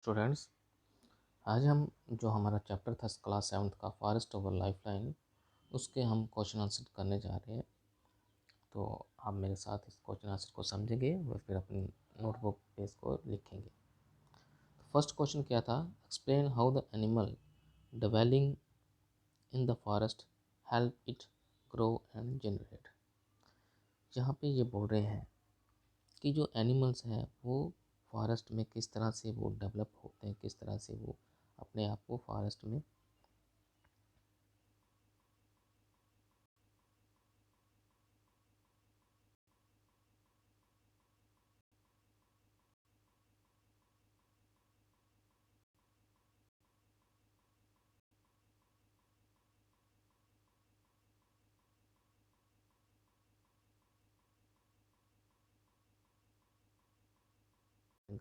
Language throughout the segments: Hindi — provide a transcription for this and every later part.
स्टूडेंट्स, आज हम जो हमारा चैप्टर था क्लास 7th का फॉरेस्ट ओवर लाइफलाइन, उसके हम क्वेश्चन आंसर करने जा रहे हैं। तो आप मेरे साथ इस क्वेश्चन आंसर को समझेंगे और फिर अपनी नोटबुक पे इसको लिखेंगे। तो फर्स्ट क्वेश्चन क्या था? Explain how the animal dwelling in the forest help it grow and generate. यहाँ पे ये बोल रहे हैं कि जो एनिमल्स हैं वो फॉरेस्ट में किस तरह से वो डेवलप होते हैं, किस तरह से वो अपने आप को फॉरेस्ट में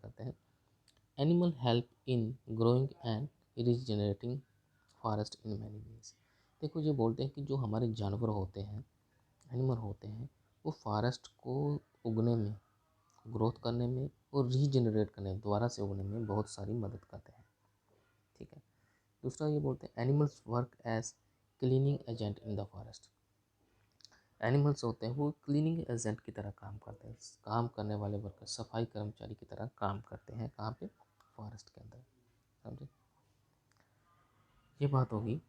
करते हैं। Animal help in growing and regenerating forest in many ways. देखो, ये बोलते हैं कि जो हमारे जानवर होते हैं, एनिमल होते हैं, वो फॉरेस्ट को उगने में, ग्रोथ करने में और रीजनरेट करने में, दोबारा से उगने में बहुत सारी मदद करते हैं। ठीक है। दूसरा ये बोलते हैं animals work as cleaning agent in the forest. Animals होते हैं वो क्लीनिंग एजेंट की तरह काम करते हैं, काम करने वाले वर्कर, सफाई कर्मचारी की तरह काम करते हैं। कहाँ पे? फॉरेस्ट के अंदर। समझे? ये बात होगी।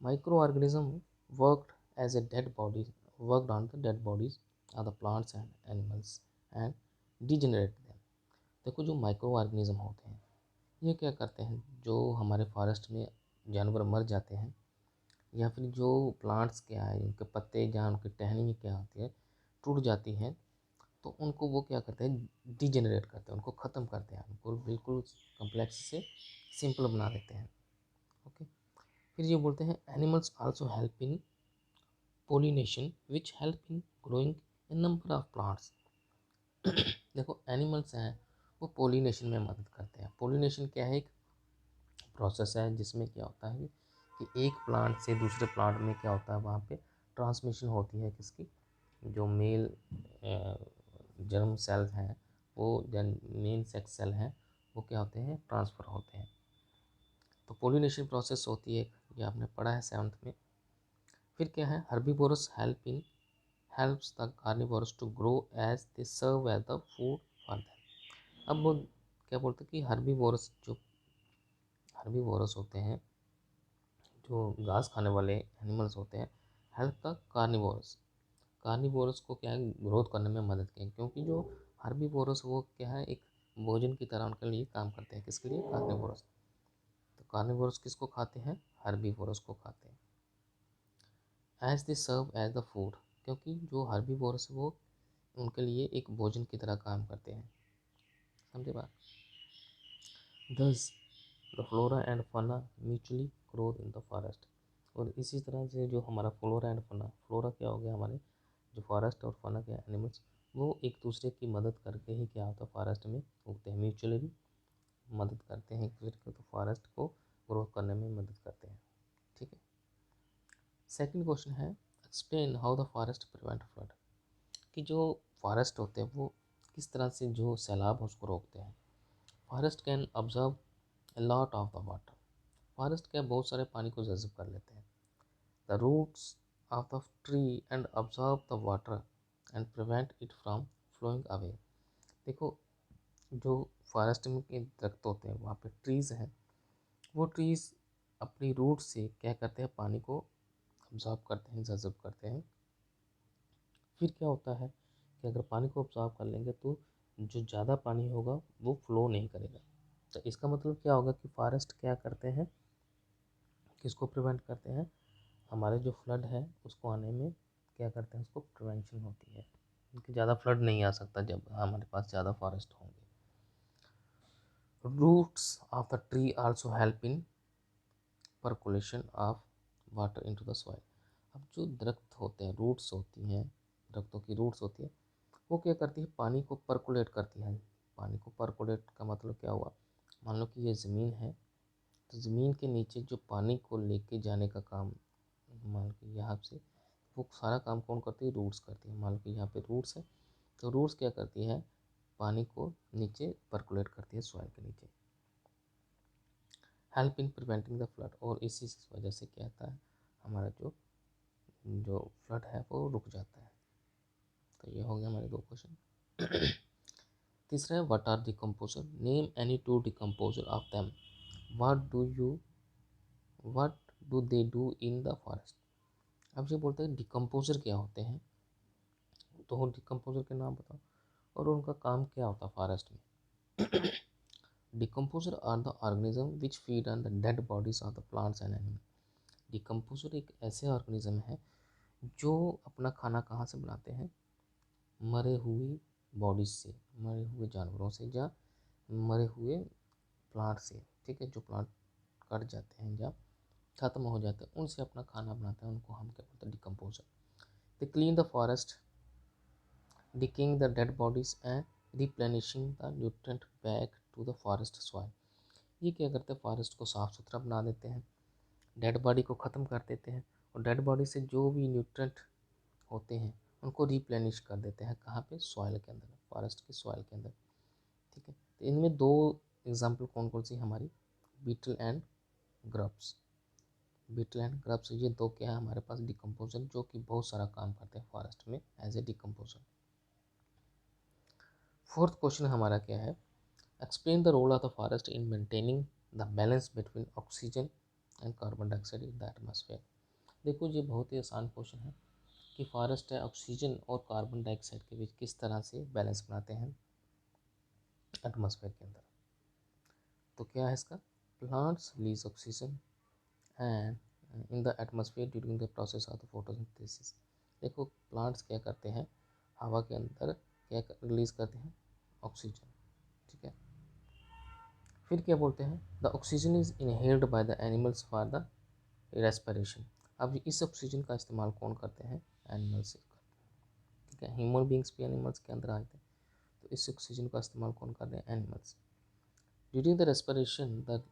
Microorganism worked as a dead body, worked on the dead bodies of the plants and animals and degenerate them। देखो, जो माइक्रो ऑर्गेनिज्म होते हैं ये क्या करते हैं? जो हमारे फॉरेस्ट में जानवर मर जाते हैं, या फिर जो प्लांट्स क्या है, उनके पत्ते जहाँ उनकी टहनी क्या होती है टूट जाती हैं, तो उनको वो क्या करते हैं? डिजेनरेट करते हैं, उनको ख़त्म करते हैं, उनको बिल्कुल कम्प्लेक्स से सिंपल बना देते हैं। ओके। फिर ये बोलते हैं animals also help in pollination which help in growing A number of plants. देखो, एनिमल्स हैं वो पोलिनेशन में मदद करते हैं। पोलिनेशन क्या है? एक प्रोसेस है जिसमें क्या होता है कि एक प्लांट से दूसरे प्लांट में क्या होता है, वहाँ पे ट्रांसमिशन होती है। किसकी? जो मेल जर्म सेल हैं, वो मेन सेक्स सेल हैं, वो क्या होते हैं? ट्रांसफ़र होते हैं। तो पोलिनेशन प्रोसेस होती है, ये आपने पढ़ा है 7th में। फिर क्या है? Herbivores helps the carnivores to grow as they serve as the food for them। अब वो क्या बोलते हैं कि हर्बीवोरस होते हैं, जो घास खाने वाले एनिमल्स होते हैं, हेल्प द कार्निवोरस। कार्निवोरस को क्या है? ग्रोथ करने में मदद की, क्योंकि जो हर्बीवोरस वो क्या है? एक भोजन की तरह उनके लिए काम करते हैं। किसके लिए? कार्निवोरस। तो कार्निवोरस किसको खाते हैं? हर्बीवोरस को खाते हैं। As they serve as the food, क्योंकि जो हर्बीवोरस है वो उनके लिए एक भोजन की तरह काम करते हैं। समझे बात? Thus the flora and fauna mutually growth in the forest. और इसी तरह से जो हमारा फ्लोरा एंड फना, फ्लोरा क्या हो गया? हमारे जो फॉरेस्ट, और फना के एनिमल्स, वो एक दूसरे की मदद करके ही क्या होता है? फॉरेस्ट में उगते हैं, म्यूचुअली मदद करते हैं एक दूसरे को, तो फॉरेस्ट को ग्रोथ करने में मदद करते हैं। ठीक है। सेकंड क्वेश्चन है explain how the forest prevent flood. कि जो फॉरेस्ट होते हैं वो किस तरह से जो सैलाब है उसको रोकते हैं। Forest can observe a lot of the water। Forest क्या बहुत सारे पानी को जज़ब कर लेते हैं। The roots of the tree and observe the water and prevent it from flowing away. देखो, जो फॉरेस्ट में के दरख्त होते हैं वहाँ पे ट्रीज़ हैं, वो ट्रीज़ अपनी रूट से क्या करते हैं? पानी को ऑब्जर्व करते हैं, जज़ब करते हैं। फिर क्या होता है कि अगर पानी को ऑब्जर्व कर लेंगे तो जो ज़्यादा पानी होगा वो फ्लो नहीं करेगा। तो इसका मतलब क्या होगा कि फॉरेस्ट क्या करते हैं? किसको प्रिवेंट करते हैं? हमारे जो फ्लड है उसको आने में क्या करते हैं? उसको प्रिवेंशन होती है, क्योंकि ज़्यादा फ्लड नहीं आ सकता जब हमारे पास ज़्यादा फॉरेस्ट होंगे। Roots of the tree also help in percolation of water into the soil. अब जो दरख्त होते हैं, रूट्स होती हैं, दरख्तों की रूट्स होती है, वो क्या करती है? पानी को परकोलेट करती है। पानी को परकोलेट का मतलब क्या हुआ? मान लो कि ये ज़मीन है, तो ज़मीन के नीचे जो पानी को लेके जाने का काम, मान लो कि यहाँ से वो सारा काम कौन करती है, रूट्स करती है। मान लो कि यहाँ पे रूट्स है, तो रूट्स क्या करती है, पानी को नीचे पर्कुलेट करती है सॉइल के नीचे, help in preventing the flood. और इसी वजह से क्या होता है, हमारा जो जो फ्लड है वो रुक जाता है। तो ये हो गया हमारे 2 क्वेश्चन। तीसरा है what are decomposer, name any two decomposer of them, what do they do in the forest. अब ये बोलते हैं डिकम्पोजर क्या होते हैं, तो डिकम्पोजर के नाम बताओ और उनका काम क्या होता है फॉरेस्ट में। Decomposer are the organism which feed on the dead bodies of the plants and animal. Decomposer एक ऐसे ऑर्गेनिज्म है जो अपना खाना कहाँ से बनाते हैं, मरे हुए बॉडीज से, मरे हुए जानवरों से या मरे हुए प्लांट से, ठीक है, जो प्लांट कट जाते हैं या खत्म हो जाते हैं उनसे अपना खाना बनाते हैं, उनको हम क्या बोलते हैं, decomposer. They clean the forest, decaying the dead bodies and replenishing the nutrient back to the forest soil। ये क्या करते हैं, फॉरेस्ट को साफ़ सुथरा बना देते हैं, डेड बॉडी को ख़त्म कर देते हैं और डेड बॉडी से जो भी न्यूट्रेंट होते हैं उनको रिप्लेनिश कर देते हैं, कहाँ पे, सॉइल के अंदर, फॉरेस्ट की सॉइल के अंदर, ठीक है। तो इनमें 2 एग्जांपल कौन कौन सी हमारी, beetle and grubs. Beetle and grubs ये 2 क्या है हमारे पास, डिकम्पोजर, जो कि बहुत सारा काम करते हैं फॉरेस्ट में as a decomposer. 4th question हमारा क्या है, explain the role of the forest in maintaining the balance between oxygen and carbon dioxide in the atmosphere. देखो ये बहुत ही आसान क्वेश्चन है कि फॉरेस्ट है ऑक्सीजन और कार्बन डाइऑक्साइड के बीच किस तरह से बैलेंस बनाते हैं एटमॉस्फेयर के अंदर। तो क्या है इसका, plants release oxygen and in the atmosphere during the process of the photosynthesis. देखो प्लांट्स क्या करते हैं, हवा के अंदर क्या रिलीज करते हैं, ऑक्सीजन, ठीक है। फिर क्या बोलते हैं, the oxygen is inhaled by the animals for the respiration. अब इस ऑक्सीजन का इस्तेमाल कौन करते हैं, एनिमल्स, ठीक है। ह्यूमन बींग्स भी एनिमल्स के अंदर आते हैं, तो इस ऑक्सीजन का इस्तेमाल कौन कर रहे हैं, animals. During the respiration the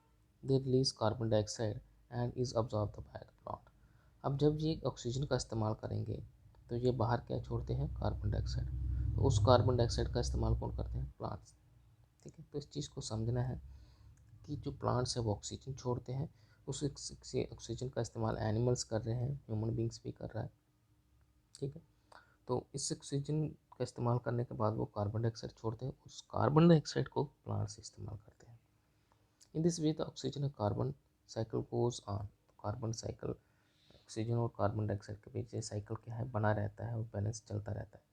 they release carbon dioxide and is absorb by the plant. अब जब ये ऑक्सीजन का इस्तेमाल करेंगे तो ये बाहर क्या छोड़ते हैं, कार्बन डाइऑक्साइड, तो उस कार्बन डाइऑक्साइड का इस्तेमाल कौन करते हैं, प्लांट्स, ठीक है। तो इस चीज़ को समझना है कि जो प्लांट्स है वो ऑक्सीजन छोड़ते हैं, उस ऑक्सीजन का इस्तेमाल एनिमल्स कर रहे हैं, ह्यूमन बींग्स भी कर रहा है, ठीक है। तो इस ऑक्सीजन का इस्तेमाल करने के बाद वो कार्बन डाइऑक्साइड छोड़ते हैं, उस कार्बन डाइऑक्साइड को प्लांट्स इस्तेमाल करते हैं। In this way the oxygen और carbon cycle goes on. Carbon cycle, oxygen और कार्बन डाइऑक्साइड के बीच ये साइकिल क्या है, बना रहता है और बैलेंस चलता रहता है।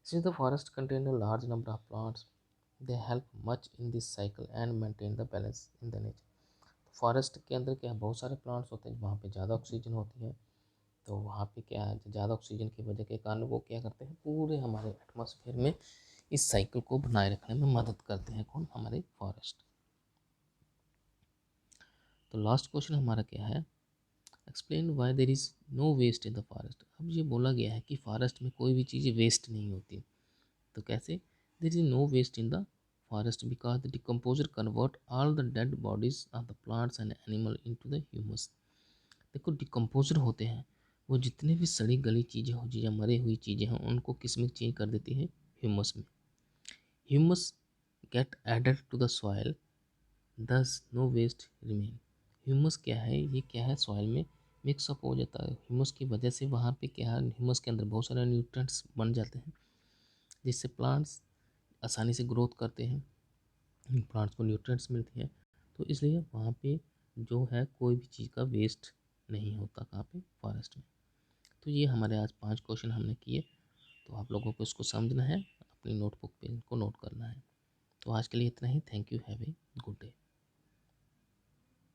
Since the forest contain a large number of plants they help much in this cycle and maintain the balance in the nature. Forest के अंदर क्या है, बहुत सारे प्लांट्स होते हैं, वहाँ पे ज़्यादा ऑक्सीजन होती है, तो वहाँ पे क्या है, ज़्यादा ऑक्सीजन की वजह के कारण वो क्या करते हैं, पूरे हमारे एटमॉस्फेयर में इस साइकिल को बनाए रखने में मदद करते हैं, कौन, हमारे फॉरेस्ट। तो लास्ट क्वेश्चन हमारा क्या है, explain why there is no waste in the forest. अब ये बोला गया है कि फॉरेस्ट में कोई भी चीज़ वेस्ट नहीं होती, तो कैसे, there is no waste in the forest because the decomposer convert all the dead bodies of the plants and animal into the humus. देखो डिकम्पोजर होते हैं वो जितने भी सड़ी गली चीज़ें हो या मरी हुई चीज़ें हैं उनको किस में चेंज कर देती है, ह्यूमस में। Humus get added to the soil, thus no waste remain. Humus क्या है, ये क्या है, सॉइल में मिक्सअप हो जाता है, ह्यूमस की वजह से वहाँ पे क्या है, ह्यूमस के अंदर बहुत सारे न्यूट्रिएंट्स बन जाते हैं जिससे प्लांट्स आसानी से ग्रोथ करते हैं, प्लांट्स को न्यूट्रिएंट्स मिलती हैं। तो इसलिए वहाँ पे जो है कोई भी चीज़ का वेस्ट नहीं होता, कहाँ पे, फॉरेस्ट में। तो ये हमारे आज 5 क्वेश्चन हमने किए, तो आप लोगों को इसको समझना है, अपनी नोटबुक पे इनको नोट करना है। तो आज के लिए इतना ही, thank you, have a good day.